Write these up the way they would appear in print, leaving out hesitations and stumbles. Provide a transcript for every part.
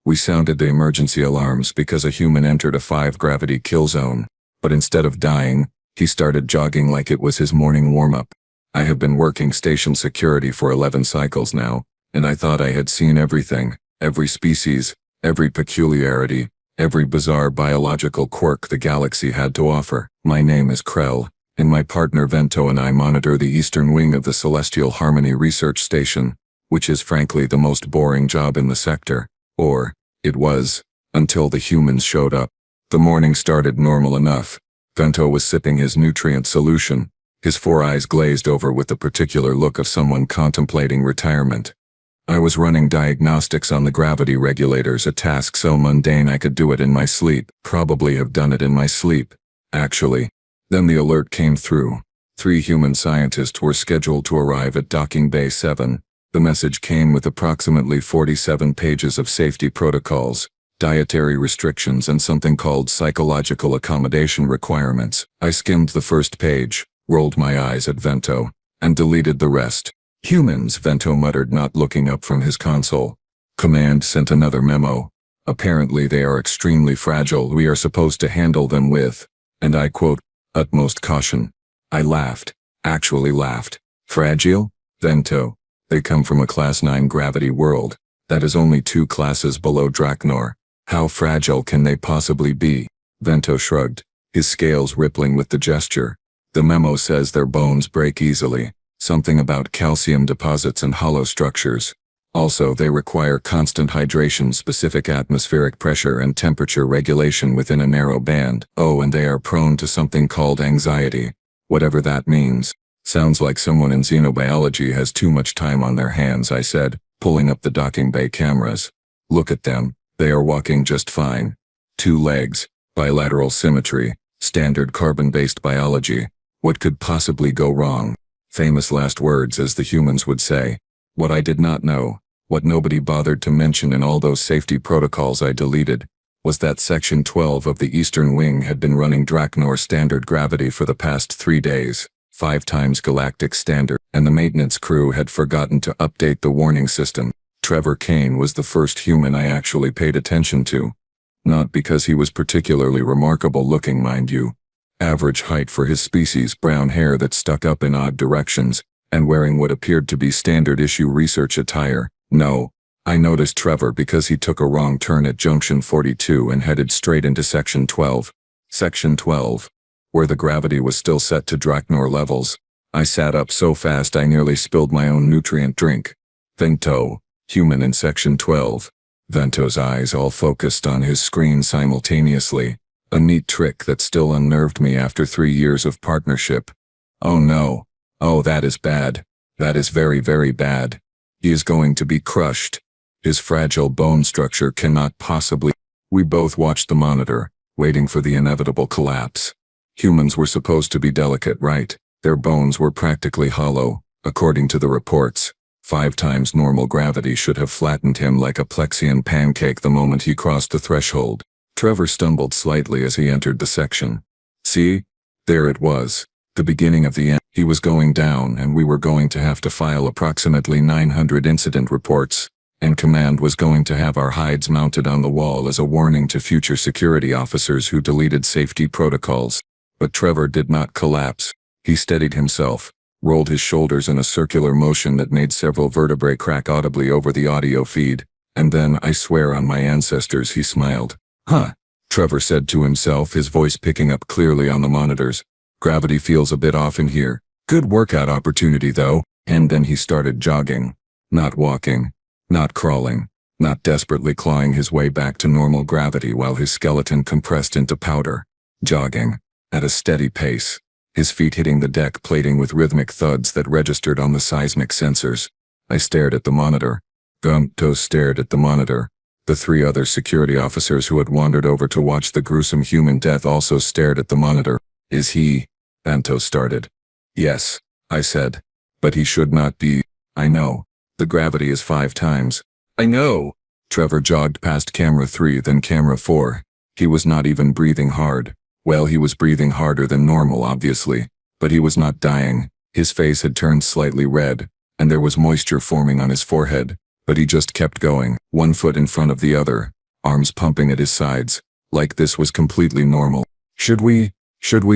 We sounded the emergency alarms because a human entered a 5-gravity kill zone, but instead of dying, he started jogging like it was his morning warm-up. I have been working station security for 11 cycles now, and I thought I had seen everything, every species, every peculiarity, every bizarre biological quirk the galaxy had to offer. My name is Krell, and my partner Vento and I monitor the eastern wing of the Celestial Harmony Research Station, which is frankly the most boring job in the sector. Or, it was, until the humans showed up. The morning started normal enough. Vento was sipping his nutrient solution, his 4 eyes glazed over with the particular look of someone contemplating retirement. I was running diagnostics on the gravity regulators, a task so mundane I could do it in my sleep, probably have done it in my sleep, actually. Then the alert came through. 3 human scientists were scheduled to arrive at Docking Bay 7. The message came with approximately 47 pages of safety protocols, dietary restrictions, and something called psychological accommodation requirements. I skimmed the first page, rolled my eyes at Vento, and deleted the rest. Humans, Vento muttered, not looking up from his console. Command sent another memo. Apparently they are extremely fragile. We are supposed to handle them with, and I quote, utmost caution. I laughed, actually laughed. Fragile? Vento. They come from a Class 9 gravity world. That is only 2 classes below Draknor. How fragile can they possibly be? Vento shrugged, his scales rippling with the gesture. The memo says their bones break easily. Something about calcium deposits and hollow structures. Also, they require constant hydration, specific atmospheric pressure and temperature regulation within a narrow band. Oh, and they are prone to something called anxiety. Whatever that means. Sounds like someone in xenobiology has too much time on their hands, I said, pulling up the docking bay cameras. Look at them. They are walking just fine. 2 legs, bilateral symmetry, standard carbon-based biology. What could possibly go wrong? Famous last words, as the humans would say. What I did not know, what nobody bothered to mention in all those safety protocols I deleted, was that Section 12 of the Eastern Wing had been running Draknor standard gravity for the past 3 days. 5 times Galactic standard, and the maintenance crew had forgotten to update the warning system. Trevor Kane was the first human I actually paid attention to. Not because he was particularly remarkable looking, mind you. Average height for his species, brown hair that stuck up in odd directions, and wearing what appeared to be standard issue research attire. No, I noticed Trevor because he took a wrong turn at Junction 42 and headed straight into Section 12. Section 12. Where the gravity was still set to Draknor levels. I sat up so fast I nearly spilled my own nutrient drink. Vento, human in Section 12. Vento's eyes all focused on his screen simultaneously. A neat trick that still unnerved me after 3 years of partnership. Oh no. Oh, that is bad. That is very, very bad. He is going to be crushed. His fragile bone structure cannot possibly. We both watched the monitor, waiting for the inevitable collapse. Humans were supposed to be delicate, right? Their bones were practically hollow, according to the reports. 5 times normal gravity should have flattened him like a Plexian pancake the moment he crossed the threshold. Trevor stumbled slightly as he entered the section. See? There it was. The beginning of the end. He was going down, and we were going to have to file approximately 900 incident reports, and Command was going to have our hides mounted on the wall as a warning to future security officers who deleted safety protocols. But Trevor did not collapse. He steadied himself, rolled his shoulders in a circular motion that made several vertebrae crack audibly over the audio feed, and then, I swear on my ancestors, he smiled. Huh, Trevor said to himself, his voice picking up clearly on the monitors. Gravity feels a bit off in here. Good workout opportunity though. And then he started jogging. Not walking. Not crawling. Not desperately clawing his way back to normal gravity while his skeleton compressed into powder. Jogging. At a steady pace, his feet hitting the deck plating with rhythmic thuds that registered on the seismic sensors. I stared at the monitor. Vento stared at the monitor. The 3 other security officers who had wandered over to watch the gruesome human death also stared at the monitor. Is he? Vento started. Yes, I said. But he should not be. I know. The gravity is 5 times. I know. Trevor jogged past camera 3, then camera 4. He was not even breathing hard. Well, he was breathing harder than normal, obviously, but he was not dying. His face had turned slightly red, and there was moisture forming on his forehead, but he just kept going, 1 foot in front of the other, arms pumping at his sides, like this was completely normal. Should we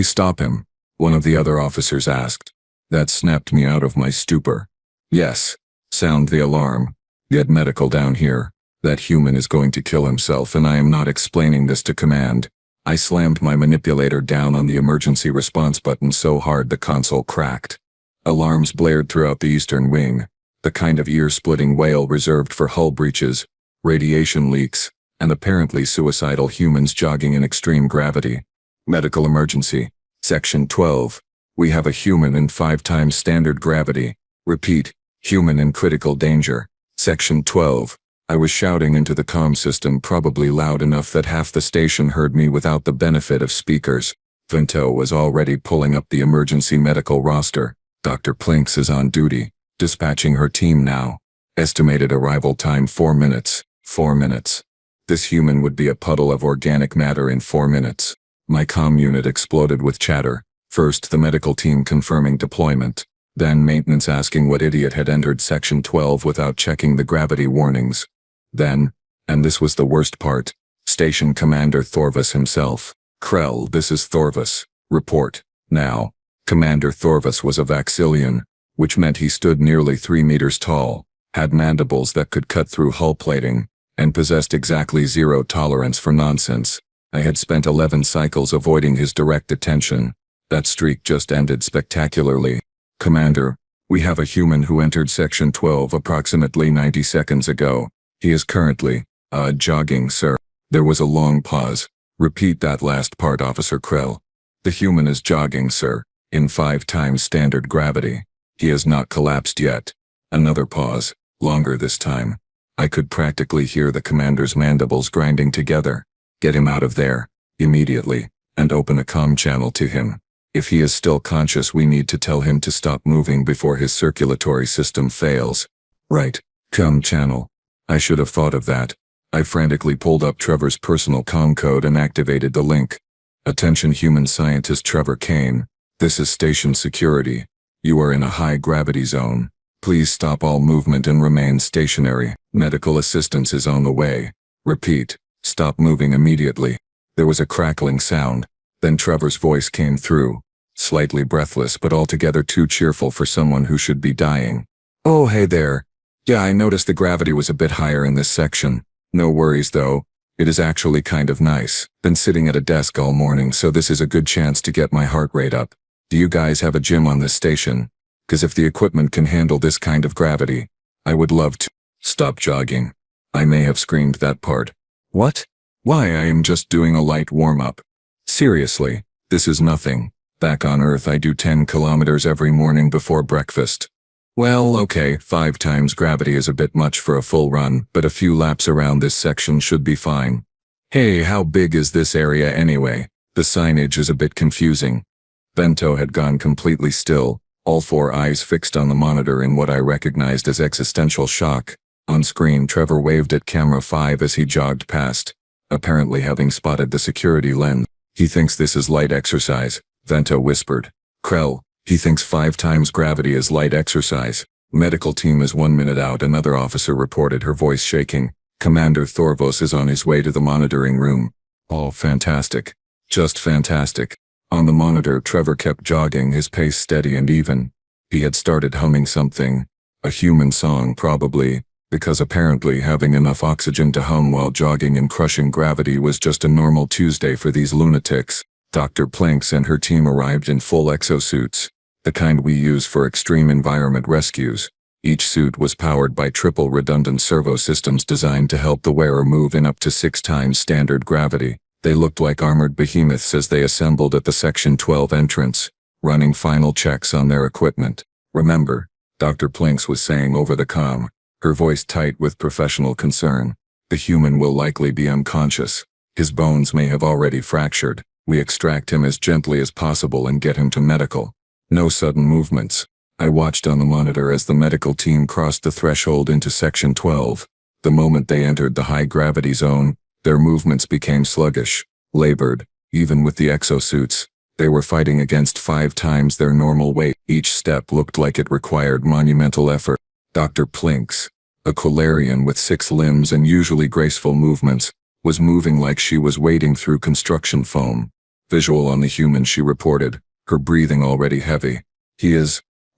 stop him? One of the other officers asked. That snapped me out of my stupor. Yes. Sound the alarm. Get medical down here. That human is going to kill himself, and I am not explaining this to command. I slammed my manipulator down on the emergency response button so hard the console cracked. Alarms blared throughout the eastern wing, the kind of ear-splitting wail reserved for hull breaches, radiation leaks, and apparently suicidal humans jogging in extreme gravity. Medical emergency. Section 12. We have a human in 5 times standard gravity. Repeat, human in critical danger. Section 12. I was shouting into the comm system, probably loud enough that half the station heard me without the benefit of speakers. Vento was already pulling up the emergency medical roster. Dr. Plinks is on duty, dispatching her team now. Estimated arrival time 4 minutes. 4 minutes. This human would be a puddle of organic matter in 4 minutes. My comm unit exploded with chatter. First the medical team confirming deployment. Then maintenance asking what idiot had entered Section 12 without checking the gravity warnings. Then, and this was the worst part, Station Commander Thorvus himself. Krell, this is Thorvus. Report. Now. Commander Thorvus was a Vaxillian, which meant he stood nearly 3 meters tall, had mandibles that could cut through hull plating, and possessed exactly zero tolerance for nonsense. I had spent 11 cycles avoiding his direct attention. That streak just ended spectacularly. Commander, we have a human who entered Section 12 approximately 90 seconds ago. He is currently, jogging, sir. There was a long pause. Repeat that last part, Officer Krell. The human is jogging, sir, in 5 times standard gravity. He has not collapsed yet. Another pause, longer this time. I could practically hear the commander's mandibles grinding together. Get him out of there, immediately, and open a comm channel to him. If he is still conscious, we need to tell him to stop moving before his circulatory system fails. Right, comm channel. I should have thought of that. I frantically pulled up Trevor's personal comm code and activated the link. Attention human scientist Trevor Kane. This is station security. You are in a high gravity zone. Please stop all movement and remain stationary. Medical assistance is on the way. Repeat, stop moving immediately. There was a crackling sound. Then Trevor's voice came through. Slightly breathless but altogether too cheerful for someone who should be dying. Oh, hey there. Yeah, I noticed the gravity was a bit higher in this section. No worries though. It is actually kind of nice. Been sitting at a desk all morning, so this is a good chance to get my heart rate up. Do you guys have a gym on this station? 'Cause if the equipment can handle this kind of gravity, I would love to. Stop jogging. I may have screamed that part. What? Why, I am just doing a light warm-up. Seriously, this is nothing. Back on Earth I do 10 kilometers every morning before breakfast. Well, okay, 5 times gravity is a bit much for a full run, but a few laps around this section should be fine. Hey, how big is this area anyway? The signage is a bit confusing. Vento had gone completely still, all 4 eyes fixed on the monitor in what I recognized as existential shock. On screen, Trevor waved at camera 5 as he jogged past, apparently having spotted the security lens. He thinks this is light exercise, Vento whispered. Krell, he thinks 5 times gravity is light exercise. Medical team is 1 minute out, another officer reported, her voice shaking. Commander Thorvus is on his way to the monitoring room. Oh, fantastic. Just fantastic. On the monitor, Trevor kept jogging, his pace steady and even. He had started humming something. A human song, probably, because apparently having enough oxygen to hum while jogging in crushing gravity was just a normal Tuesday for these lunatics. Dr. Plinks and her team arrived in full exosuits, the kind we use for extreme environment rescues. Each suit was powered by triple redundant servo systems designed to help the wearer move in up to 6 times standard gravity. They looked like armored behemoths as they assembled at the Section 12 entrance, running final checks on their equipment. Remember, Dr. Plinks was saying over the comm, her voice tight with professional concern. The human will likely be unconscious. His bones may have already fractured. We extract him as gently as possible and get him to medical. No sudden movements. I watched on the monitor as the medical team crossed the threshold into Section 12. The moment they entered the high-gravity zone, their movements became sluggish, labored. Even with the exosuits, they were fighting against 5 times their normal weight. Each step looked like it required monumental effort. Dr. Plinks, a Quilarian with 6 limbs and usually graceful movements, was moving like she was wading through construction foam. Visual on the human, she reported, her breathing already heavy.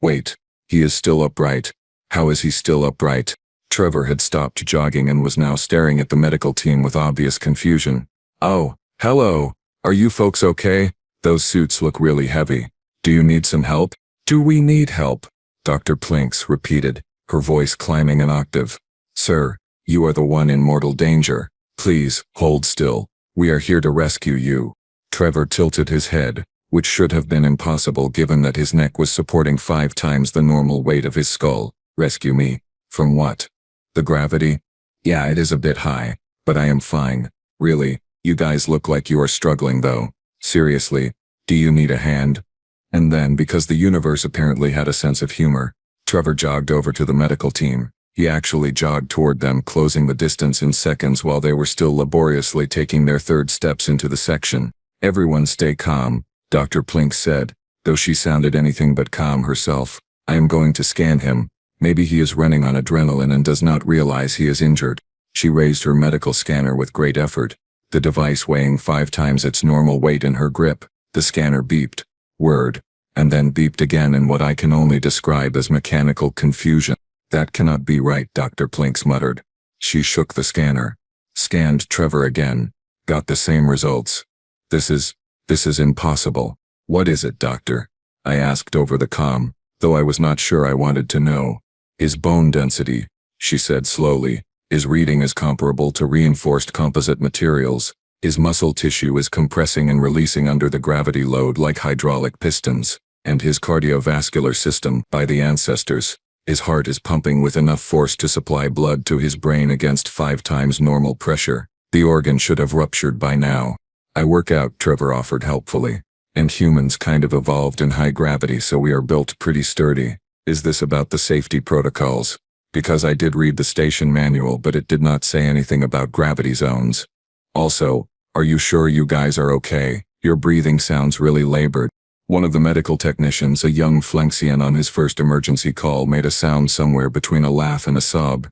Wait, he is still upright. How is he still upright? Trevor had stopped jogging and was now staring at the medical team with obvious confusion. Oh, hello. Are you folks okay? Those suits look really heavy. Do you need some help? Do we need help? Dr. Plinks repeated, her voice climbing an octave. Sir, you are the one in mortal danger. Please, hold still. We are here to rescue you. Trevor tilted his head, which should have been impossible given that his neck was supporting 5 times the normal weight of his skull. Rescue me? From what? The gravity? Yeah, it is a bit high, but I am fine. Really, you guys look like you are struggling though. Seriously, do you need a hand? And then, because the universe apparently had a sense of humor, Trevor jogged over to the medical team. He actually jogged toward them, closing the distance in seconds while they were still laboriously taking their 3rd steps into the section. Everyone stay calm, Dr. Plink said, though she sounded anything but calm herself. I am going to scan him. Maybe he is running on adrenaline and does not realize he is injured. She raised her medical scanner with great effort, the device weighing 5 times its normal weight in her grip. The scanner beeped. Word. And then beeped again in what I can only describe as mechanical confusion. That cannot be right, Dr. Plinks muttered. She shook the scanner. Scanned Trevor again. Got the same results. This is impossible. What is it, doctor? I asked over the comm, though I was not sure I wanted to know. His bone density, she said slowly. His reading is comparable to reinforced composite materials. His muscle tissue is compressing and releasing under the gravity load like hydraulic pistons. And his cardiovascular system, by the ancestors. His heart is pumping with enough force to supply blood to his brain against 5 times normal pressure. The organ should have ruptured by now. I work out, Trevor offered helpfully. And humans kind of evolved in high gravity, so we are built pretty sturdy. Is this about the safety protocols? Because I did read the station manual, but it did not say anything about gravity zones. Also, are you sure you guys are okay? Your breathing sounds really labored. One of the medical technicians, a young Flenxian on his first emergency call, made a sound somewhere between a laugh and a sob.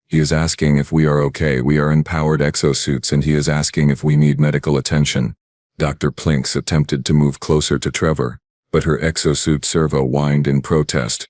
He is asking if we are okay. We are in powered exosuits, and he is asking if we need medical attention. Dr. Plinks attempted to move closer to Trevor, but her exosuit servo whined in protest.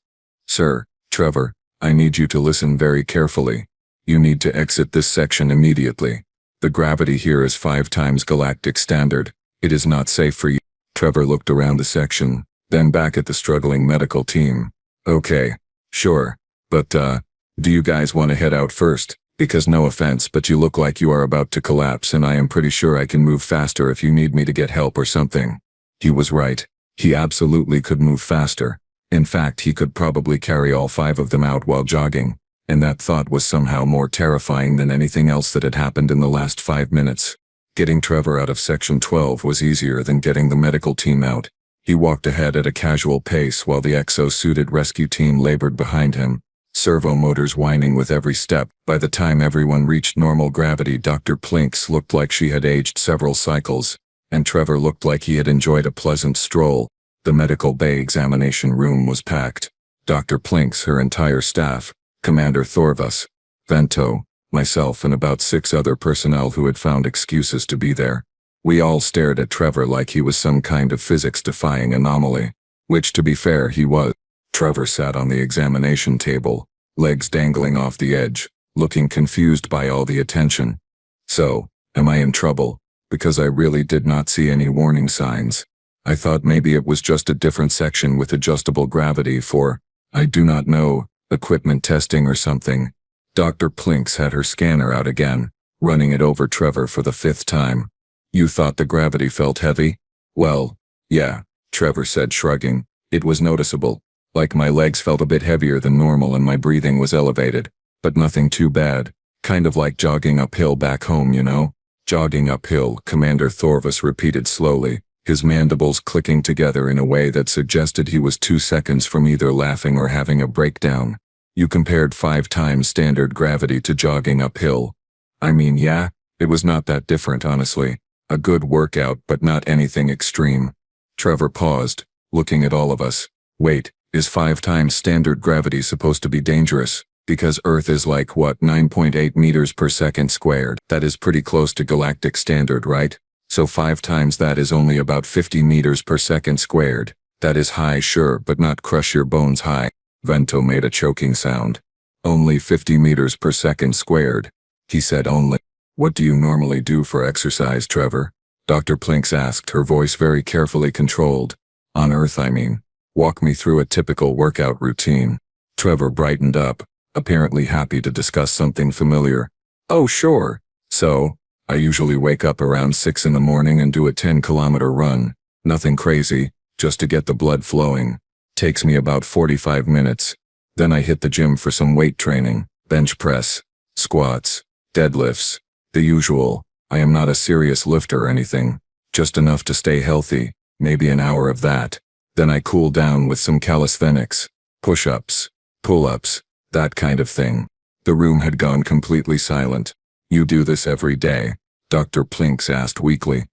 Sir, Trevor, I need you to listen very carefully. You need to exit this section immediately. The gravity here is 5 times galactic standard. It is not safe for you. Trevor looked around the section, then back at the struggling medical team. Okay, sure, but do you guys want to head out first? Because no offense, but you look like you are about to collapse, and I am pretty sure I can move faster if you need me to get help or something. He was right. He absolutely could move faster. In fact, he could probably carry all 5 of them out while jogging, and that thought was somehow more terrifying than anything else that had happened in the last 5 minutes. Getting Trevor out of Section 12 was easier than getting the medical team out. He walked ahead at a casual pace while the exo-suited rescue team labored behind him, servo motors whining with every step. By the time everyone reached normal gravity, Dr. Plinks looked like she had aged several cycles, and Trevor looked like he had enjoyed a pleasant stroll. The medical bay examination room was packed. Dr. Plinks, her entire staff, Commander Thorvas, Vento, myself, and about 6 other personnel who had found excuses to be there. We all stared at Trevor like he was some kind of physics-defying anomaly, which, to be fair, he was. Trevor sat on the examination table, legs dangling off the edge, looking confused by all the attention. So, am I in trouble? Because I really did not see any warning signs. I thought maybe it was just a different section with adjustable gravity for, I do not know, equipment testing or something. Dr. Plinks had her scanner out again, running it over Trevor for the 5th time. You thought the gravity felt heavy? Well, yeah, Trevor said, shrugging. It was noticeable. Like my legs felt a bit heavier than normal and my breathing was elevated, but nothing too bad. Kind of like jogging uphill back home, you know? Jogging uphill, Commander Thorvas repeated slowly, his mandibles clicking together in a way that suggested he was 2 seconds from either laughing or having a breakdown. You compared 5 times standard gravity to jogging uphill. I mean, yeah, it was not that different, honestly. A good workout, but not anything extreme. Trevor paused, looking at all of us. Wait, is 5 times standard gravity supposed to be dangerous? Because Earth is like, what, 9.8 meters per second squared? That is pretty close to galactic standard, right? So 5 times that is only about 50 meters per second squared. That is high, sure, but not crush your bones high. Vento made a choking sound. Only 50 meters per second squared. He said only. What do you normally do for exercise, Trevor? Dr. Plinks asked, her voice very carefully controlled. On Earth, I mean. Walk me through a typical workout routine. Trevor brightened up, apparently happy to discuss something familiar. Oh, sure. So, I usually wake up around 6 in the morning and do a 10-kilometer run. Nothing crazy, just to get the blood flowing. Takes me about 45 minutes. Then I hit the gym for some weight training, bench press, squats, deadlifts, the usual. I am not a serious lifter or anything, just enough to stay healthy, maybe an hour of that. Then I cool down with some calisthenics, push-ups, pull-ups, that kind of thing. The room had gone completely silent. You do this every day? Dr. Plinks asked weakly.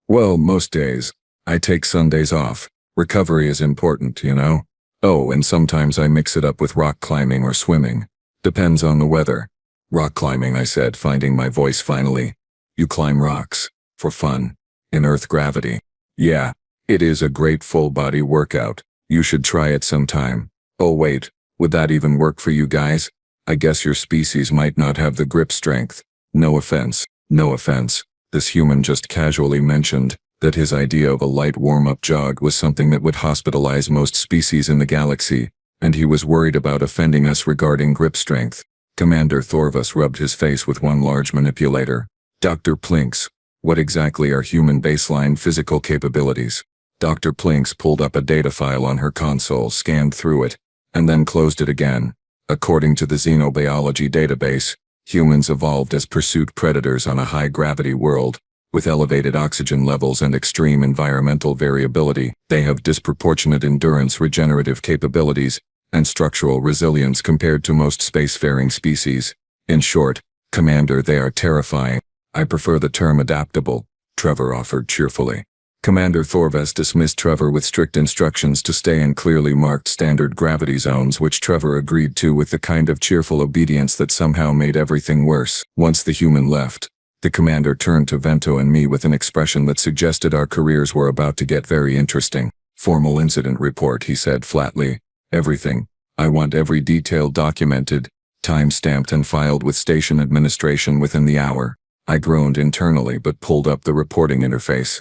Well, most days. I take Sundays off. Recovery is important, you know? Oh, and sometimes I mix it up with rock climbing or swimming. Depends on the weather. Rock climbing, I said, finding my voice finally. You climb rocks. For fun. In Earth gravity. Yeah. It is a great full-body workout. You should try it sometime. Oh wait, would that even work for you guys? I guess your species might not have the grip strength. No offense. No offense. This human just casually mentioned that his idea of a light warm-up jog was something that would hospitalize most species in the galaxy, and he was worried about offending us regarding grip strength. Commander Thorvus rubbed his face with one large manipulator. Dr. Plinks, what exactly are human baseline physical capabilities? Dr. Plinks pulled up a data file on her console, scanned through it, and then closed it again. According to the xenobiology database, humans evolved as pursuit predators on a high-gravity world. With elevated oxygen levels and extreme environmental variability, they have disproportionate endurance, regenerative capabilities, and structural resilience compared to most spacefaring species. In short, Commander, they are terrifying. I prefer the term adaptable, Trevor offered cheerfully. Commander Thorvus dismissed Trevor with strict instructions to stay in clearly marked standard gravity zones, which Trevor agreed to with the kind of cheerful obedience that somehow made everything worse. Once the human left, the commander turned to Vento and me with an expression that suggested our careers were about to get very interesting. Formal incident report, he said flatly. Everything. I want every detail documented, time-stamped and filed with station administration within the hour. I groaned internally but pulled up the reporting interface.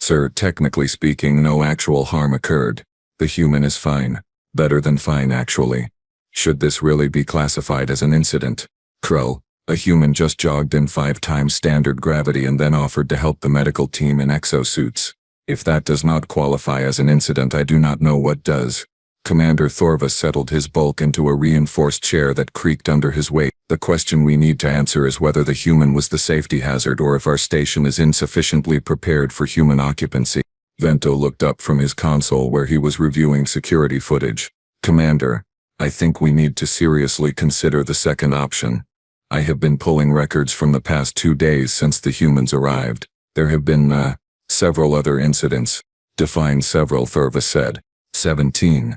Sir, technically speaking, no actual harm occurred. The human is fine. Better than fine, actually. Should this really be classified as an incident? Krull, a human just jogged in 5 times standard gravity and then offered to help the medical team in exosuits. If that does not qualify as an incident, I do not know what does. Commander Thorvus settled his bulk into a reinforced chair that creaked under his weight. The question we need to answer is whether the human was the safety hazard or if our station is insufficiently prepared for human occupancy. Vento looked up from his console where he was reviewing security footage. Commander, I think we need to seriously consider the second option. I have been pulling records from the past 2 days since the humans arrived. There have been, several other incidents. Define several, Thorvus said. 17.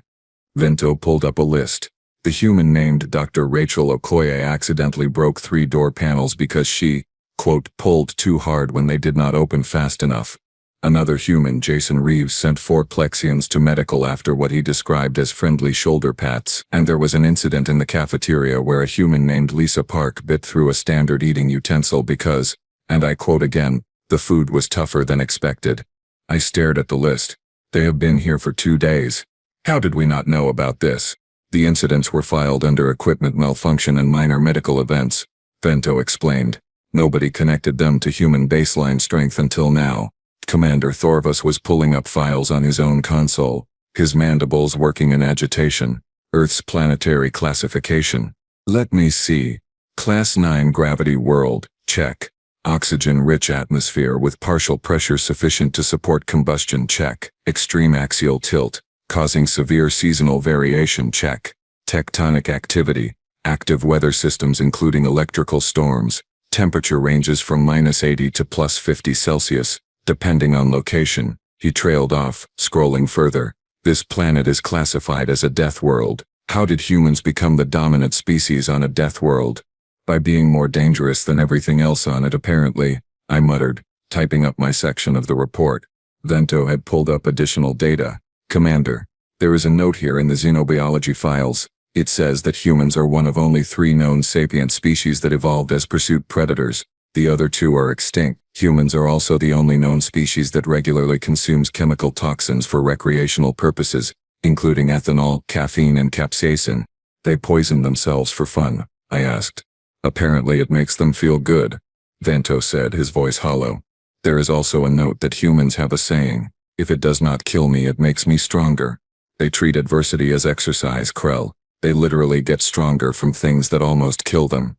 Vento pulled up a list. The human named Dr. Rachel Okoye accidentally broke 3 door panels because she, quote, pulled too hard when they did not open fast enough. Another human, Jason Reeves, sent 4 Plexians to medical after what he described as friendly shoulder pats. And there was an incident in the cafeteria where a human named Lisa Park bit through a standard eating utensil because, and I quote again, the food was tougher than expected. I stared at the list. They have been here for 2 days. How did we not know about this? The incidents were filed under equipment malfunction and minor medical events, Vento explained. Nobody connected them to human baseline strength until now. Commander Thorvus was pulling up files on his own console, his mandibles working in agitation. Earth's planetary classification. Let me see. Class 9 gravity world, check. Oxygen-rich atmosphere with partial pressure sufficient to support combustion, check. Extreme axial tilt, causing severe seasonal variation, check. Tectonic activity, active weather systems including electrical storms, temperature ranges from -80 to +50 Celsius, depending on location. He trailed off, scrolling further. This planet is classified as a death world. How did humans become the dominant species on a death world? By being more dangerous than everything else on it apparently, I muttered, typing up my section of the report. Vento had pulled up additional data. Commander, there is a note here in the xenobiology files. It says that humans are one of only 3 known sapient species that evolved as pursuit predators. The other 2 are extinct. Humans are also the only known species that regularly consumes chemical toxins for recreational purposes, including ethanol, caffeine, and capsaicin. They poison themselves for fun, I asked. Apparently it makes them feel good, Vento said, his voice hollow. There is also a note that humans have a saying, if it does not kill me, it makes me stronger. They treat adversity as exercise, Krell. They literally get stronger from things that almost kill them.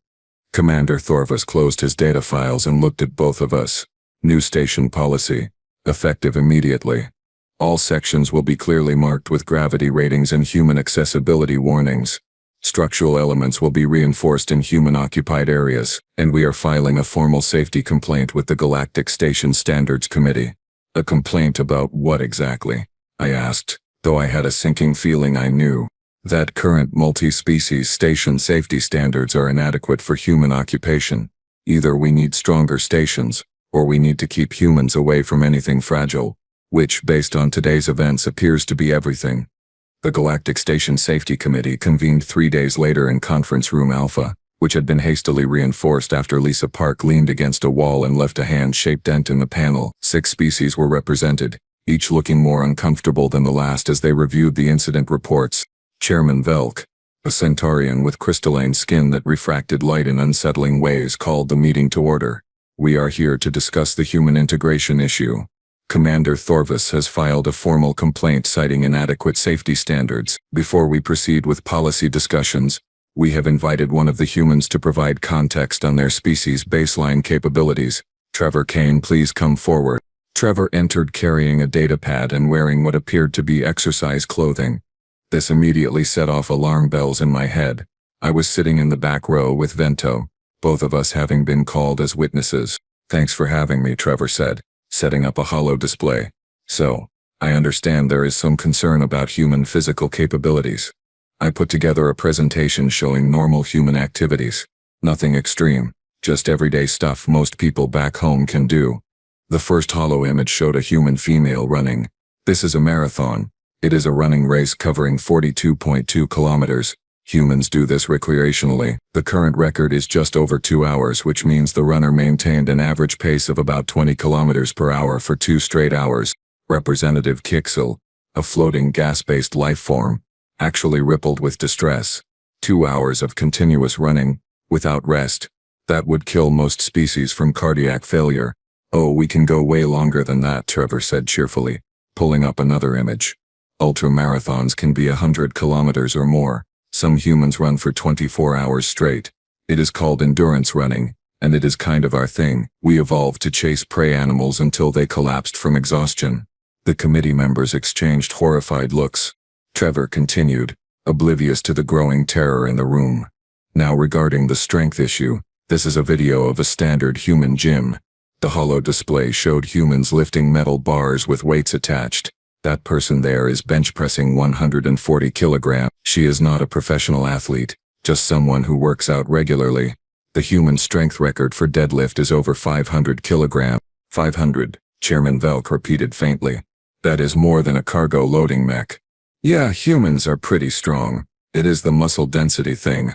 Commander Thorvus closed his data files and looked at both of us. New station policy. Effective immediately. All sections will be clearly marked with gravity ratings and human accessibility warnings. Structural elements will be reinforced in human-occupied areas, and we are filing a formal safety complaint with the Galactic Station Standards Committee. A complaint about what exactly? I asked, though I had a sinking feeling I knew. That current multi-species station safety standards are inadequate for human occupation. Either we need stronger stations, or we need to keep humans away from anything fragile, which, based on today's events, appears to be everything. The Galactic Station Safety Committee convened 3 days later in Conference Room Alpha, which had been hastily reinforced after Lisa Park leaned against a wall and left a hand-shaped dent in the panel. 6 species were represented, each looking more uncomfortable than the last as they reviewed the incident reports. Chairman Velk, a centaurian with crystalline skin that refracted light in unsettling ways, called the meeting to order. We are here to discuss the human integration issue. Commander Thorvus has filed a formal complaint citing inadequate safety standards. Before we proceed with policy discussions, we have invited one of the humans to provide context on their species' baseline capabilities. Trevor Kane, please come forward. Trevor entered carrying a datapad and wearing what appeared to be exercise clothing. This immediately set off alarm bells in my head. I was sitting in the back row with Vento, both of us having been called as witnesses. Thanks for having me, Trevor said, setting up a holo display. So, I understand there is some concern about human physical capabilities. I put together a presentation showing normal human activities. Nothing extreme, just everyday stuff most people back home can do. The first holo image showed a human female running. This is a marathon. It is a running race covering 42.2 kilometers. Humans do this recreationally. The current record is just over 2 hours, which means the runner maintained an average pace of about 20 kilometers per hour for 2 straight hours. Representative Kixel, a floating gas-based life form, actually rippled with distress. 2 hours of continuous running, without rest. That would kill most species from cardiac failure. Oh, we can go way longer than that, Trevor said cheerfully, pulling up another image. Ultramarathons can be 100 kilometers or more. Some humans run for 24 hours straight. It is called endurance running, and it is kind of our thing. We evolved to chase prey animals until they collapsed from exhaustion. The committee members exchanged horrified looks. Trevor continued, oblivious to the growing terror in the room. Now regarding the strength issue, this is a video of a standard human gym. The holo display showed humans lifting metal bars with weights attached. That person there is bench pressing 140 kilograms. She is not a professional athlete, just someone who works out regularly. The human strength record for deadlift is over 500 kilograms. 500, Chairman Velk repeated faintly. That is more than a cargo loading mech. Yeah, humans are pretty strong. It is the muscle density thing.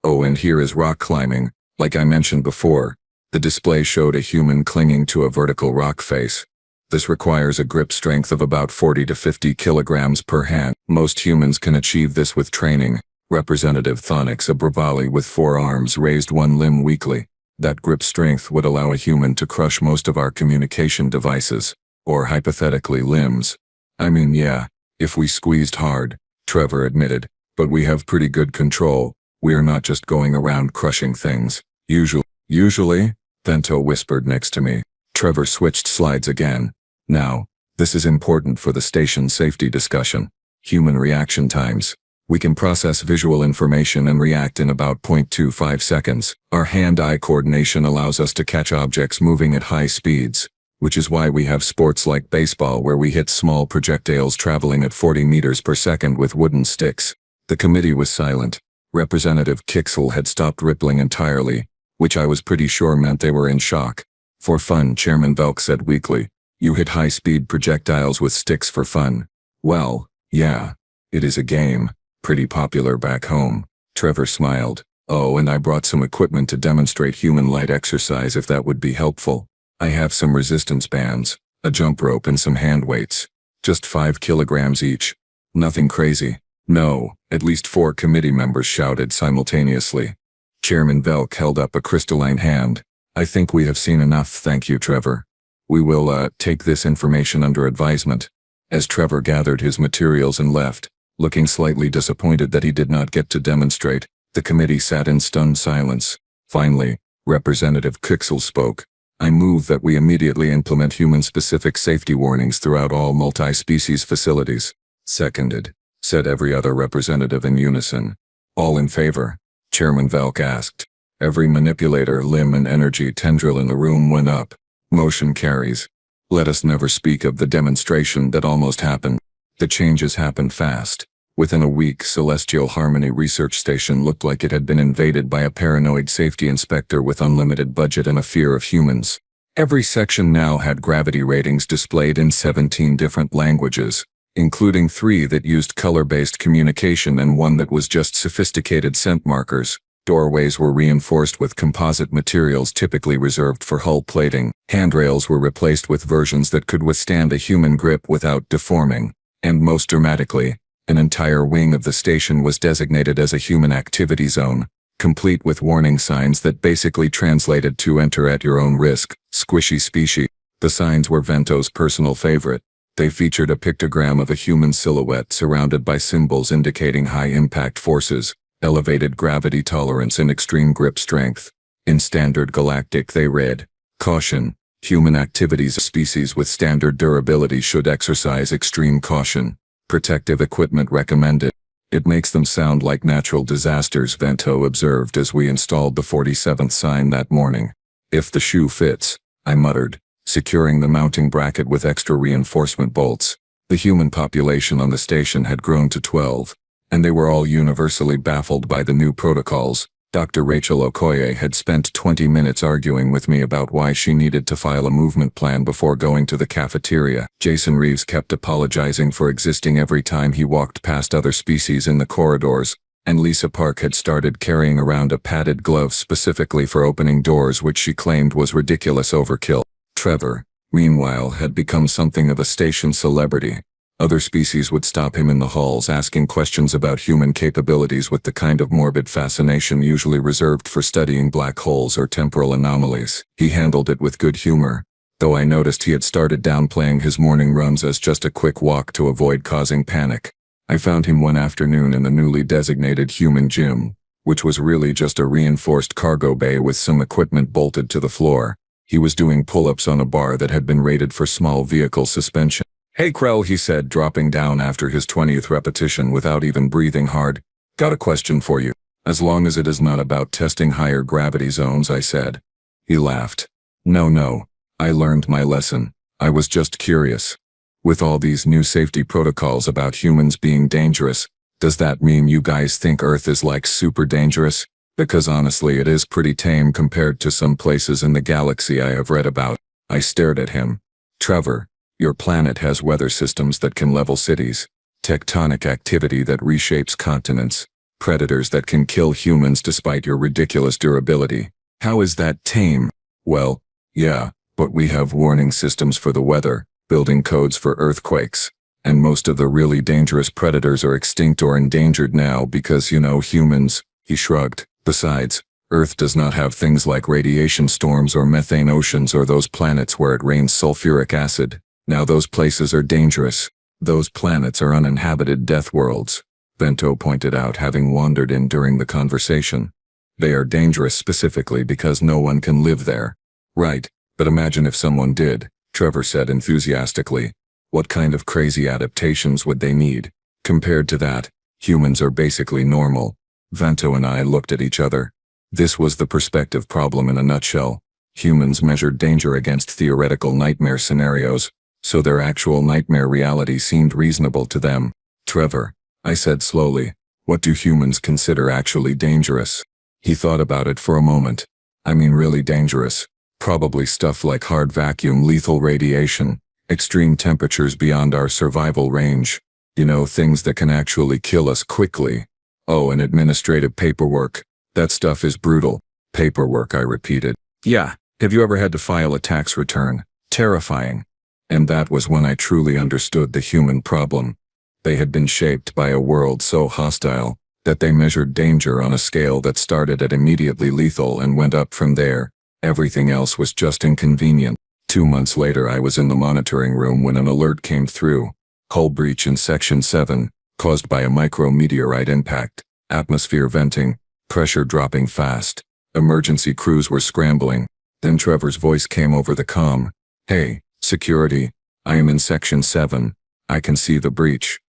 Oh, and here is rock climbing. Like I mentioned before, the display showed a human clinging to a vertical rock face. This requires a grip strength of about 40 to 50 kilograms per hand. Most humans can achieve this with training. Representative Thonix, a Bravali with 4 arms, raised 1 limb weekly. That grip strength would allow a human to crush most of our communication devices, or hypothetically limbs. I mean, yeah, if we squeezed hard, Trevor admitted, but we have pretty good control. We are not just going around crushing things. Usually, Vento whispered next to me. Trevor switched slides again. Now, this is important for the station safety discussion. Human reaction times. We can process visual information and react in about 0.25 seconds. Our hand-eye coordination allows us to catch objects moving at high speeds, which is why we have sports like baseball where we hit small projectiles traveling at 40 meters per second with wooden sticks. The committee was silent. Representative Kixel had stopped rippling entirely, which I was pretty sure meant they were in shock. For fun, Chairman Velk said weakly. You hit high-speed projectiles with sticks for fun. Well, yeah. It is a game. Pretty popular back home. Trevor smiled. Oh, and I brought some equipment to demonstrate human light exercise if that would be helpful. I have some resistance bands, a jump rope and some hand weights. Just 5 kilograms each. Nothing crazy. No, at least 4 committee members shouted simultaneously. Chairman Velk held up a crystalline hand. I think we have seen enough, thank you, Trevor. We will, take this information under advisement. As Trevor gathered his materials and left, looking slightly disappointed that he did not get to demonstrate, the committee sat in stunned silence. Finally, Representative Kixel spoke. I move that we immediately implement human-specific safety warnings throughout all multi-species facilities. Seconded, said every other representative in unison. All in favor? Chairman Velk asked. Every manipulator, limb and energy tendril in the room went up. Motion carries. Let us never speak of the demonstration that almost happened. The changes happened fast. Within a week, Celestial Harmony Research Station looked like it had been invaded by a paranoid safety inspector with unlimited budget and a fear of humans. Every section now had gravity ratings displayed in 17 different languages, including 3 that used color-based communication and 1 that was just sophisticated scent markers. Doorways were reinforced with composite materials typically reserved for hull plating. Handrails were replaced with versions that could withstand a human grip without deforming. And most dramatically, an entire wing of the station was designated as a human activity zone, complete with warning signs that basically translated to enter at your own risk. Squishy species. The signs were Vento's personal favorite. They featured a pictogram of a human silhouette surrounded by symbols indicating high-impact forces, elevated gravity tolerance and extreme grip strength. In standard Galactic they read, Caution. Human activities. Species with standard durability should exercise extreme caution. Protective equipment recommended. It makes them sound like natural disasters, Vento observed as we installed the 47th sign that morning. If the shoe fits, I muttered, securing the mounting bracket with extra reinforcement bolts. The human population on the station had grown to 12, and they were all universally baffled by the new protocols. Dr. Rachel Okoye had spent 20 minutes arguing with me about why she needed to file a movement plan before going to the cafeteria. Jason Reeves kept apologizing for existing every time he walked past other species in the corridors, and Lisa Park had started carrying around a padded glove specifically for opening doors, which she claimed was ridiculous overkill. Trevor, meanwhile, had become something of a station celebrity. Other species would stop him in the halls asking questions about human capabilities with the kind of morbid fascination usually reserved for studying black holes or temporal anomalies. He handled it with good humor, though I noticed he had started downplaying his morning runs as just a quick walk to avoid causing panic. I found him one afternoon in the newly designated human gym, which was really just a reinforced cargo bay with some equipment bolted to the floor. He was doing pull-ups on a bar that had been rated for small vehicle suspension. Hey Krell, he said, dropping down after his 20th repetition without even breathing hard. Got a question for you. As long as it is not about testing higher gravity zones, I said. He laughed. No, I learned my lesson. I was just curious. With all these new safety protocols about humans being dangerous, does that mean you guys think Earth is like super dangerous? Because honestly it is pretty tame compared to some places in the galaxy I have read about. I stared at him. Trevor, your planet has weather systems that can level cities, tectonic activity that reshapes continents, predators that can kill humans despite your ridiculous durability. How is that tame? Well, yeah, but we have warning systems for the weather, building codes for earthquakes, and most of the really dangerous predators are extinct or endangered now because, humans, he shrugged. Besides, Earth does not have things like radiation storms or methane oceans or those planets where it rains sulfuric acid. Now those places are dangerous. Those planets are uninhabited death worlds, Vento pointed out, having wandered in during the conversation. They are dangerous specifically because no one can live there. Right, but imagine if someone did, Trevor said enthusiastically. What kind of crazy adaptations would they need? Compared to that, humans are basically normal. Vento and I looked at each other. This was the perspective problem in a nutshell. Humans measured danger against theoretical nightmare scenarios, so their actual nightmare reality seemed reasonable to them. Trevor, I said slowly, What do humans consider actually dangerous? He thought about it for a moment. I mean really dangerous. Probably stuff like hard vacuum lethal radiation, extreme temperatures beyond our survival range. You know, things that can actually kill us quickly. Oh, and administrative paperwork. That stuff is brutal. Paperwork, I repeated. Yeah, have you ever had to file a tax return? Terrifying. And that was when I truly understood the human problem. They had been shaped by a world so hostile that they measured danger on a scale that started at immediately lethal and went up from there. Everything else was just inconvenient. 2 months later, I was in the monitoring room when an alert came through. Hull breach in Section 7, caused by a micrometeorite impact. Atmosphere venting, pressure dropping fast. Emergency crews were scrambling. Then Trevor's voice came over the comm. Hey, security, I am in Section 7. I can see the breach.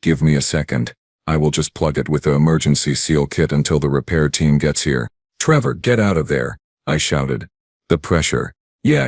Give me a second. I will just plug it with the emergency seal kit until the repair team gets here. Trevor, get out of there, I shouted. The pressure. Yeah,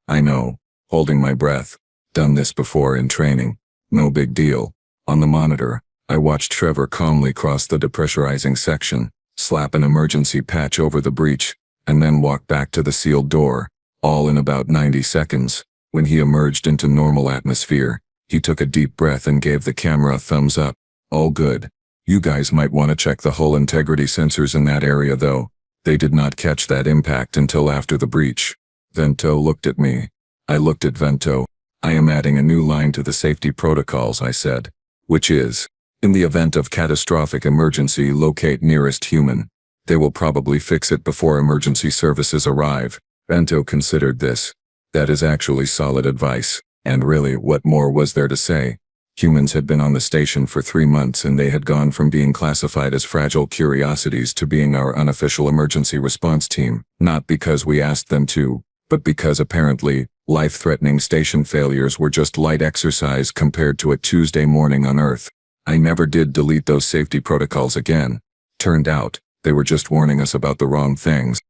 I know. Holding my breath. Done this before in training. No big deal. On the monitor, I watched Trevor calmly cross the depressurizing section, slap an emergency patch over the breach, and then walk back to the sealed door, all in about 90 seconds. When he emerged into normal atmosphere, he took a deep breath and gave the camera a thumbs up. All good. You guys might want to check the hull integrity sensors in that area though. They did not catch that impact until after the breach. Vento looked at me. I looked at Vento. I am adding a new line to the safety protocols, I said, which is, in the event of catastrophic emergency, locate nearest human. They will probably fix it before emergency services arrive. Vento considered this. That is actually solid advice. And really, what more was there to say? Humans had been on the station for 3 months and they had gone from being classified as fragile curiosities to being our unofficial emergency response team. Not because we asked them to, but because apparently, life-threatening station failures were just light exercise compared to a Tuesday morning on Earth. I never did delete those safety protocols again. Turned out, they were just warning us about the wrong things.